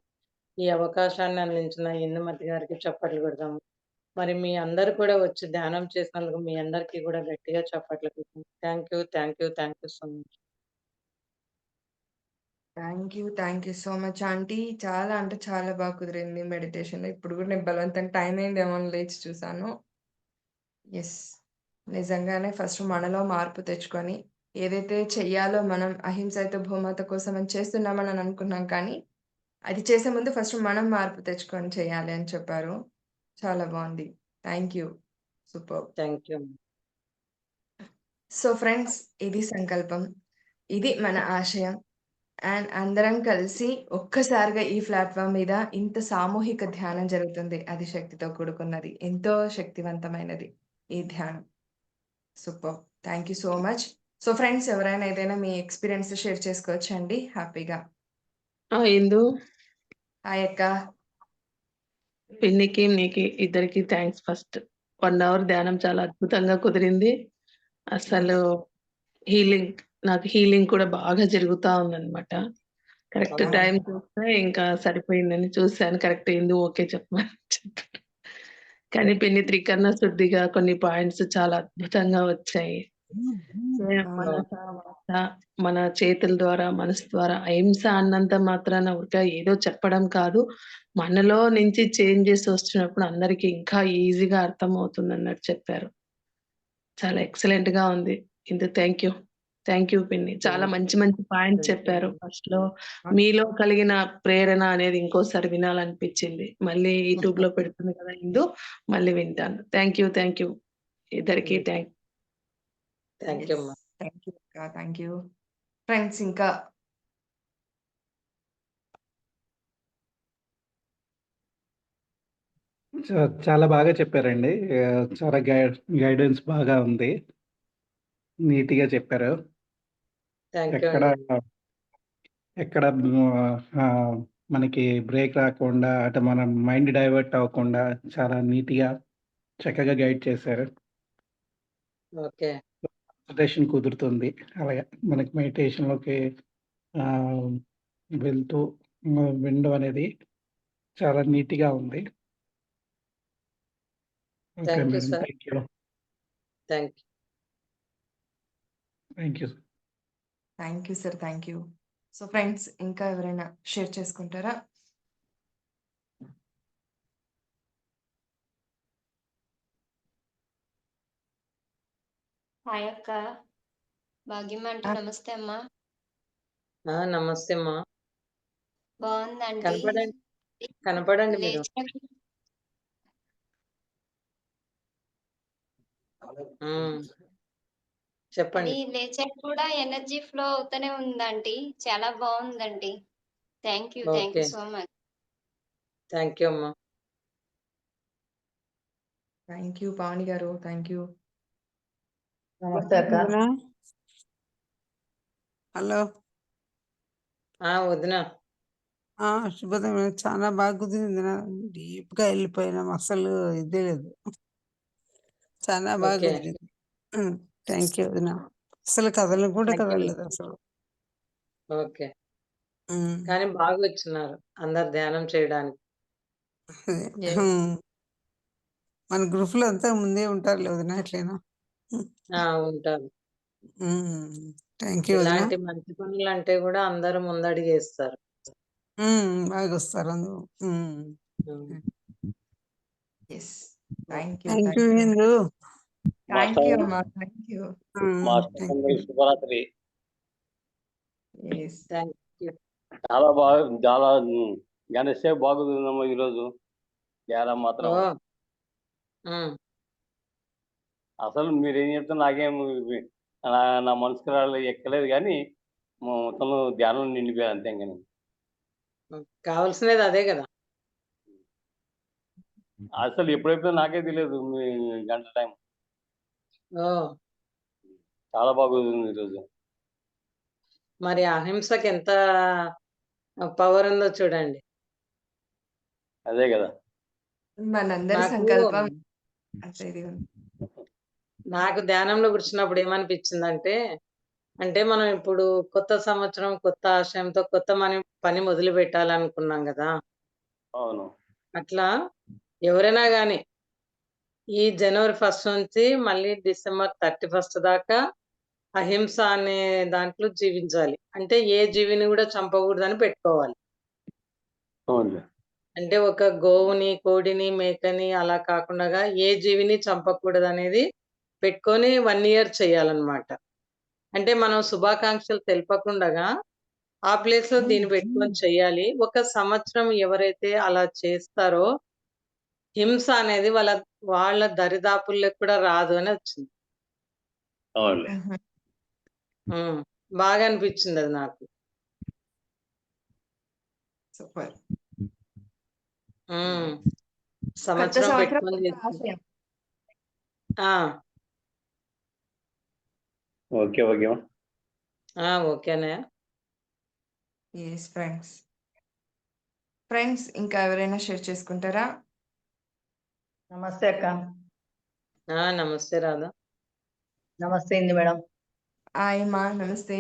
ఈ అవకాశాన్ని అందించిన ఇందుమతి గారికి చప్పట్లు కొడదాము. మరి మీ అందరూ కూడా వచ్చి ధ్యానం చేసినందుకు మీ అందరికీ కూడా గట్టిగా చప్పట్లు కొడదాం. Thank you. Thank you. Thank you so much. Thank you so much aunty. చాలా అంటే చాలా బాగా కుదిరింది మెడిటేషన్. ఇప్పుడు కూడా నేను బలవంతంగా టైం అయిందేమో అని లేచి చూసాను. యెస్. నిజంగానే ఫస్ట్ మనలో మార్పు తెచ్చుకొని, ఏదైతే చెయ్యాలో మనం అహింసైతో భూమాత కోసం అని చేస్తున్నామని అనుకున్నాం కానీ, అది చేసే ముందు ఫస్ట్ మనం మార్పు తెచ్చుకొని చేయాలి అని చెప్పారు. చాలా బావుంది. Thank you. Superb! Thank you. So friends, ఇది సంకల్పం. ఇది మన ఆశయం. అండ్ అందరం కలిసి ఒక్కసారిగా ఈ ప్లాట్‌ఫార్మ్ మీద ఇంత సామూహిక ధ్యానం జరుగుతుంది. అది శక్తితో కూడుకున్నది. ఎంతో శక్తివంతమైనది ఈ ధ్యానం. Superb! Thank you so much. So friends, ఎవరైనా ఏదైనా మీ ఎక్స్‌పీరియన్స్ షేర్ చేసుకోవచ్చండి హ్యాపీగా. ఇందు, హాయ్ అక్క. పిన్నికి, నీకి ఇద్దరికి థాంక్స్ ఫస్ట్. 1 అవర్ ధ్యానం చాలా అద్భుతంగా కుదిరింది. అసలు నాకు హీలింగ్ కూడా బాగా జరుగుతా ఉందనమాట. కరెక్ట్ అవునా? టైం చూస్తే ఇంకా సరిపోయిందని చూసాను. కరెక్ట్ ఇందు ఓకే చెప్పమని చెప్పారు. కానీ పిన్ని త్రికరణ శుద్ధిగా కొన్ని పాయింట్స్ చాలా అద్భుతంగా వచ్చాయి. మనస, వాచ, మన చేతుల ద్వారా, మనసు ద్వారా అహింస అన్నంత మాత్రాన ఊరికే ఏదో చెప్పడం కాదు. మనలో నుంచి చేంజెస్ వస్తున్నప్పుడు అందరికి ఇంకా ఈజీగా అర్థమవుతుందన్నట్టు చెప్పారు. చాలా ఎక్సలెంట్‌గా ఉంది. ఇందు థాంక్ యూ. థాంక్ యూ పిన్ని. చాలా మంచి మంచి పాయింట్స్ చెప్పారు. ఫస్ట్‌లో మీలో కలిగిన ప్రేరణ అనేది ఇంకోసారి వినాలనిపించింది. మళ్ళీ యూట్యూబ్‌లో పెడుతుంది కదా ఇందు, మళ్ళీ వింటాను. Thank you. Thank you. ఇద్దరికీ థాంక్ థాంక్ యూ అమ్మా. థాంక్ యూ అక్క. Thank you. ఫ్రెండ్స్ ఇంకా చాలా బాగా చెప్పారండి. చాలా గైడెన్స్ బాగా ఉంది. నీట్‌గా చెప్పారు. థ్యాంక్ యూ ఎక్కడ అండి. ఎక్కడ మనకి బ్రేక్ రాకుండా, అటు మన మైండ్ డైవర్ట్ అవ్వకుండా చాలా నీట్‌గా, చక్కగా గైడ్ చేశారు. ఓకే. కాన్సంట్రేషన్ కుదురుతుంది. అలాగే మనకి మెడిటేషన్‌లోకి ఆహ్, వెళ్తూ వినడం అనేది చాలా నీట్‌గా ఉంది. Okay thank you madam. Sir. Thank you. Thank you. Thank you. Thank you sir. Thank you. So friends ఇంకా ఎవరైనా షేర్ చేసుకుంటారా? హాయ్ అక్క. భాగ్యమ్మ ఆంటీ ఆ! నమస్తే అమ్మా. నమస్తే అమ్మా. బావుందా ఆంటీ? కనపడండి. కనపడండి మీరు. లేచాక హ్మ్. అది చెప్పండి. లేచాక కూడా ఎనర్జీ ఫ్లో అవుతూనే ఉందాంటీ. చాలా బావుందండి. Thank you okay. So much. Thank you అమ్మా. థ్యాంక్ యూ పావని గారు. Thank you. నమస్తే అక్క. వదినా హలో. వదినా. శుభోదయం. చాలా బాగా కుదిరింది. డీప్ గా వెళ్ళిపోయినాం. అసలు ఇదే లేదు. చాలా బాగా ఓకే. కుదిరింది. థ్యాంక్ యూ వదినా. అసలు కదలను కూడా థ్యాంక్ యూ. కదలలేదు అసలు. ఓకే. ఉమ్. కానీ బాగొచ్చినారు అందరు ధ్యానం చేయడానికి. అదే. మన గ్రూప్ లో అంతా ముందే ఉంటారులే వదినా ఎట్లయినా. ఉంటారు. థ్యాంక్ యూ వదినా. ఇలాంటి మంచి పనులంటే కూడా అందరూ ముందడుగేస్తారు. బాగా వస్తారు అందరూ. Hmm. Yes. Thank you. Thank you thank you. Indu. Thank you అమ్మా. Thank you. Thank you. శుభరాత్రి. యెస్. Thank you. చాలా గంటసేపు బాగుందమ్మా ఈరోజు ధ్యానం మాత్రం. ఓహ్! హ్మ్. అసలు మీరేం చెప్తున్నా నాకేం నా మనసుకు ఎక్కలేదు కానీ మొత్తం ధ్యానం నిండిపోయాను అంతే. కానీ కావాల్సినది అదే కదా. అసలు ఎప్పుడైతే నాకే తెలియదు మీ గంట టైం. ఓహ్! చాలా బాగుంది ఈరోజు. మరి అహింసకి ఎంత పవర్ ఉందో చూడండి. అదే కదా. మనందరి నాకు సంకల్పం అంతే ఇది ఉంది. నాకు ధ్యానంలో కూర్చున్నప్పుడు ఏమనిపించిందంటే, అంటే మనం ఇప్పుడు కొత్త సంవత్సరం, కొత్త ఆశయంతో కొత్త పని మొదలు పెట్టాలనుకున్నాం గదా! అవును. అట్లా ఎవరైనా గాని ఈ జనవరి 1 నుంచి మళ్ళీ డిసెంబర్ 31 దాకా అహింస అనే దాంట్లో జీవించాలి. అంటే ఏ జీవిని గూడా చంపకూడదని పెట్టుకోవాలి. అవును. అంటే ఒక గోవుని, కోడిని, మేకని అలా కాకుండగా ఏ జీవిని చంపకూడదనేది పెట్టుకొని 1 ఇయర్ చేయాలన్నమాట. అంటే మనం శుభాకాంక్షలు తెలపకుండగా ఆ ప్లేస్‌లో దీన్ని పెట్టుకొని చెయ్యాలి. ఒక సంవత్సరం ఎవరైతే అలా చేస్తారో హింస అనేది వాళ్ళ దరిదాపుల్లోకి కూడా రాదు అని వచ్చింది. అవునులే. హ్మ్. బాగా అనిపించిందది నాకు. సూపర్. హ్మ్. కొత్త సంవత్సరం సంవత్సరం పెట్టుకొని కొత్త చేసింది. ఆశయం. ఆ! ఓకే. ఓకే. ఓకేనే. Yes friends. ఫ్రెండ్స్ ఇంకా ఎవరైనా షేర్ చేసుకుంటారా? నమస్తే అక్క. నమస్తే రాధా. నమస్తే ఇందు మేడం. హాయ్ అమ్మా. నమస్తే.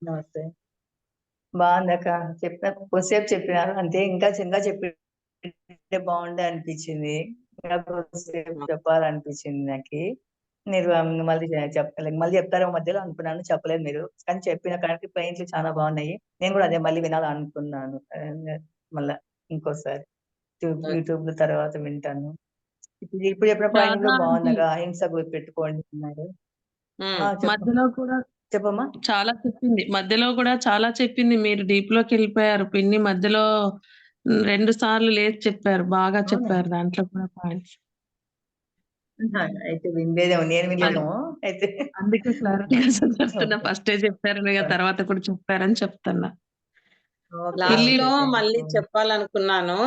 నమస్తే. బాగుందక్క. కొద్దిసేపు చెప్పినారు అంతే. ఇంకా చెప్పింటే బాగుండే అనిపించింది. ఇంకా కొద్దిసేపు చెప్పాలనిపించింది నాకి. మీరు మళ్ళీ చెప్పలేదు. మళ్ళీ చెప్తారేమో మధ్యలో అనుకున్నాను. చెప్పలేదు మీరు. కానీ చెప్పిన కాడికి పాయింట్లు చాలా బాగున్నాయి. నేను కూడా అదే మళ్ళీ వినాలనుకున్నాను. మళ్ళా ఇంకోసారి యూట్యూబ్ తర్వాత వింటాను. ఇప్పుడు చెప్పిన పాయింట్ రాధా కూడా ఆంటీ బాగుందక్క. అహింస పెట్టుకోండి అన్నారు. చెప్పు. మధ్యలో కూడా చెప్పమ్మా. చాలా చెప్పింది. మధ్యలో కూడా చాలా చెప్పింది. మీరు డీప్‌లోకి వెళ్ళిపోయారు. పిన్ని మధ్యలో 2 సార్లు లేచి చెప్పారు. బాగా అవునా? చెప్పారు దాంట్లో కూడా పాయింట్స్. అయితే వినలేదేమో. నేను వినలేదేమో అయితే. అందుకే క్లారిటీగా చెప్తున్నా. ఫస్టే చెప్పారని తర్వాత కూడా చెప్పారని చెప్తున్నా. లాస్ట్‌లో పిల్లి మళ్ళీ చెప్పాలనుకున్నాను.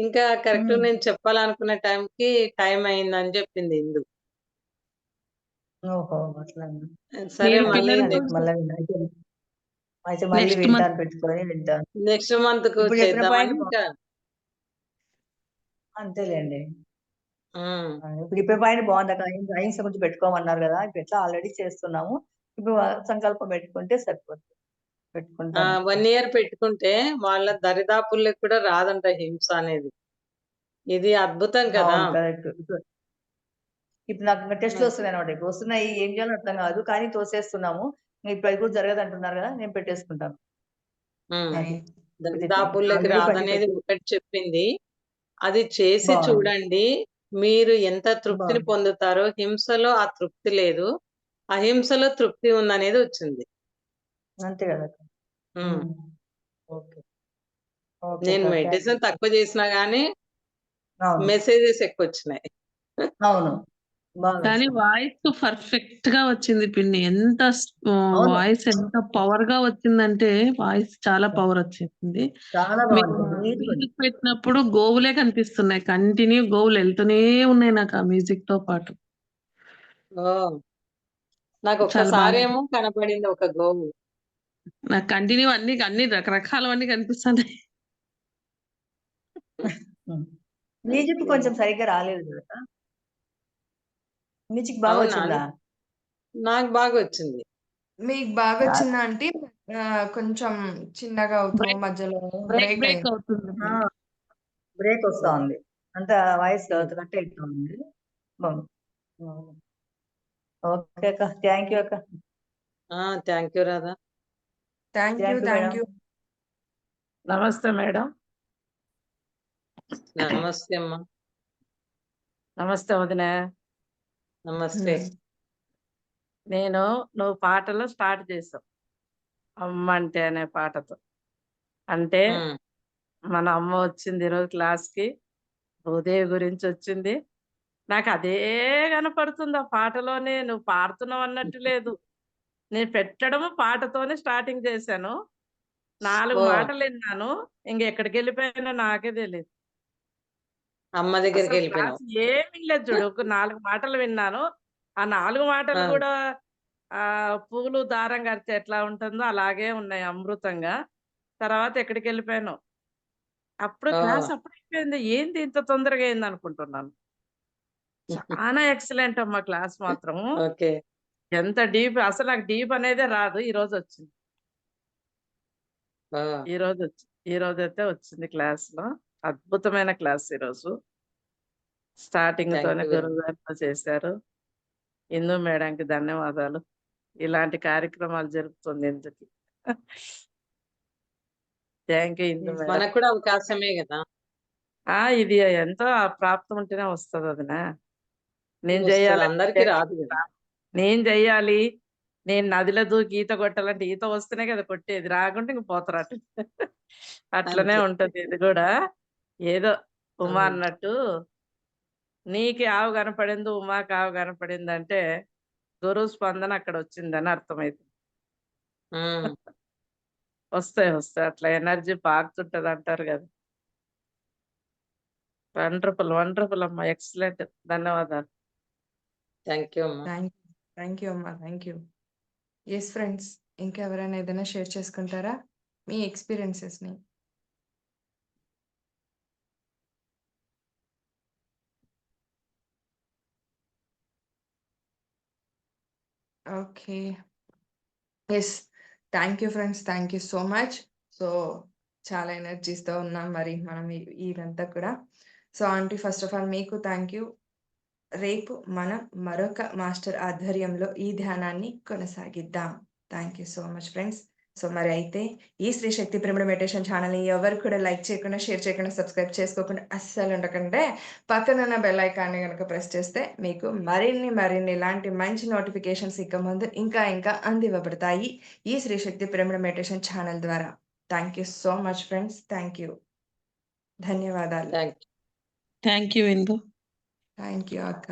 ఇంకా కరెక్ట్ ఉమ్. నేను చెప్పాలనుకున్న టైంకి టైం అయిందని చెప్పింది ఇందు. ఓహో అట్లా సరే మీరు మళ్ళీ పిల్లలకు మళ్ళీ అయితే మళ్ళీ నెక్స్ట్ మంత్ వింటాను, పెట్టుకొని వింటాను. నెక్స్ట్ మంత్ కు ఇప్పుడు చెప్పిన చేద్దామని పాయింట్ ఇంకా. అంతేలేండి. ఉమ్. ఇప్పుడు చెప్పిన పాయింట్ బాగుంది అక్క. అహింస గురించి పెట్టుకోమన్నారు కదా, ఇప్పుడు ఎట్లా ఆల్రెడీ చేస్తున్నాము, ఇప్పుడు సంకల్పం పెట్టుకుంటే సరిపోతుంది. పెట్టుకుంటాను అక్క. 1 ఇయర్ పెట్టుకుంటే వాళ్ళ దరిదాపుల్లోకి కూడా రాదంట హింస అనేది. ఇది అద్భుతం కదా. అవును కరెక్ట్. ఇప్పుడు నాకు ఇంకా టెస్ట్లు వస్తున్నాయి అనమాట. ఇప్పుడు వస్తున్నాయి, ఏం చేయాలో అర్థం కాదు, కానీ తోసేస్తున్నాము. ఇప్పుడు అది కూడా జరగదు అంటున్నారు కదా, నేను పెట్టేసుకుంటాను. ఉమ్. అది దరిదాపుల్లోకి ఆల్రెడీ రాదనేది ఒకటి చెప్పింది. అది చేసి బాగుంది. చూడండి. మీరు ఎంత తృప్తిని బాగుంది. పొందుతారో. హింసలో ఆ తృప్తి లేదు, అహింసలో తృప్తి ఉందనేది వచ్చింది. అంతే కదా. ఉమ్. ఓకే ఓకే నేను అక్క, థ్యాంక్ యూ. మెడిటేషన్ తక్కువ చేసినా గానీ అవును మెసేజెస్ ఎక్కువ వచ్చినాయి. అవును బాగా కానీ వచ్చింది. వాయిస్ పర్ఫెక్ట్ గా వచ్చింది పిన్ని. ఎంత అవును వాయిస్ ఎంత పవర్ గా వచ్చిందంటే, వాయిస్ చాలా పవర్ వచ్చేసింది. చాలా మీరు బాగుంటుంది. నీట్ గా ఉంది. మ్యూజిక్ పెట్టినప్పుడు గోవులే కనిపిస్తున్నాయి. కంటిన్యూ గోవులు వెళ్తూనే ఉన్నాయి నాకు ఆ మ్యూజిక్ తో పాటు. ఓ నాకు చాలా బాగా ఒక్కసారేమో కనపడింది ఒక గోవు. నాకు కంటిన్యూ అన్ని రకరకాలవన్నీ కనిపిస్తున్నాయి. Music okay. కొంచెం సరిగ్గా రాలేదు కదా. మ్యూజిక్ బాగా అవునా? వచ్చిందా? నాకు బాగా వచ్చింది. మీకు బాగా వచ్చిందా అంటే కొంచెం చిన్నగా అవుతూ బ్రేక్ మధ్యలో బ్రేక్ బ్రేక్ అయింది. అవుతుంది ఆ, పిన్ని. బ్రేక్ వస్తా ఉంది, అంత వాయిస్ కట్ అవుతా ఉంది. బాగుంది. ఓకే అక్క, థ్యాంక్ యూ అక్క. Thank you Radha. Thank you. Thank you thank madam. You. నమస్తే మేడం. నమస్తే అమ్మా. నమస్తే వదిన. నమస్తే. నువ్వు పాటలో స్టార్ట్ చేసావు, అమ్మ అంటే అనే పాటతో. అంటే ఉమ్. మన అమ్మ వచ్చింది ఈరోజు క్లాస్కి, భూదేవి గురించి వచ్చింది. నాకు అదే కనపడుతుంది ఆ పాటలోనే. నువ్వు పాడుతున్నావు అన్నట్టు లేదు. నేను పెట్టడము పాటతోనే స్టార్టింగ్ చేశాను. 4 ఓ మాటలు విన్నాను, ఇంకెక్కడికి వెళ్ళిపోయానో నాకే తెలియదు. అమ్మ దగ్గరికి అసలు వెళ్ళిపోయినావు. క్లాస్ ఏమీ లేదు చూడు, ఒక 4 మాటలు విన్నాను. ఆ 4 మాటలు కూడా పూలు దారం కడితే ఎట్లా ఉంటుందో అలాగే ఉన్నాయి, అమృతంగా. తర్వాత ఎక్కడికి వెళ్ళిపోయాను, అప్పుడు ఓ క్లాస్ అప్పుడైపోయింది. ఏంది ఇంత తొందరగా అయింది అనుకుంటున్నాను. చాలా ఎక్సలెంట్ అమ్మా క్లాస్ మాత్రం. ఓకే. ఎంత డీప్, అసలు నాకు డీప్ అనేదే రాదు, ఈ రోజు వచ్చింది. ఓ ఈ రోజు అయితే వచ్చింది క్లాస్ లో. అద్భుతమైన క్లాస్ ఈరోజు. స్టార్టింగ్ థ్యాంక్ తోనే యూ వెరీ గురువు గారితో చేశారు. ఇందు మేడంకి ధన్యవాదాలు. ఇలాంటి కార్యక్రమాలు జరుపుతుంది ఇందుకి. Thank you Indu madam. మనకు కూడా అవకాశమే కదా. ఇది ఎంతో ప్రాప్తం ఉంటేనే వస్తుంది వదిన. నేను వస్తుంది, చెయ్యాలి, అందరికీ రాదు కదా. నేను చెయ్యాలి. నేను నదిలో దూకి ఈత కొట్టాలంటే ఈత వస్తేనే కదా కొట్టేది, రాకుంటే ఇంక పోతారు అటు. అట్లనే అంతే. ఉంటది ఇది కూడా. ఏదో ఉమా ఉమ్. అన్నట్టు, నీకు ఆవు కనపడింది, ఉమాకి ఆవు కనపడింది అంటే గురువు స్పందన అక్కడ వచ్చిందని అర్థమైంది. ఉమ్. వస్తాయి అట్లా ఎనర్జీ పాకుతుంటది అంటారు కదా. వండర్ఫుల్ వండర్ఫుల్ అమ్మా, ఎక్సలెంట్. ధన్యవాదాలు. థ్యాంక్ యూ అమ్మా. థ్యాంక్ యూ అమ్మా. Thank you. ఎస్ ఫ్రెండ్స్, ఇంకెవరైనా ఏదైనా షేర్ చేసుకుంటారా మీ ఎక్స్పీరియన్సెస్ని? Okay. Yes. Thank you friends. Thank you so much. So చాలా ఎనర్జీస్తో ఉన్నాం మరి మనం ఇదంతా కూడా. So aunty, first of all మీకు థ్యాంక్ యూ. రేపు మనం మరొక మాస్టర్ ఆధ్వర్యంలో ఈ ధ్యానాన్ని కొనసాగిద్దాం. Thank you so much friends. So మరి అయితే ఈ శ్రీ శక్తి పిరమిడ్ మెడిటేషన్ ఛానల్ని ఎవరు కూడా లైక్ చేయకుండా, షేర్ చేయకుండా, సబ్స్క్రైబ్ చేసుకోకుండా అస్సలు ఉండకంటే పక్కన ఉన్న బెల్ ఐకాన్ని కనుక ప్రెస్ చేస్తే మీకు మరిన్ని ఇలాంటి మంచి నోటిఫికేషన్స్ ఇక ముందు ఇంకా అందివ్వబడతాయి ఈ Sri Shakti pyramid meditation channel ద్వారా. Thank you so much friends. Thank you. ధన్యవాదాలు. Thank you. Thank you Indu. Thank you అక్క.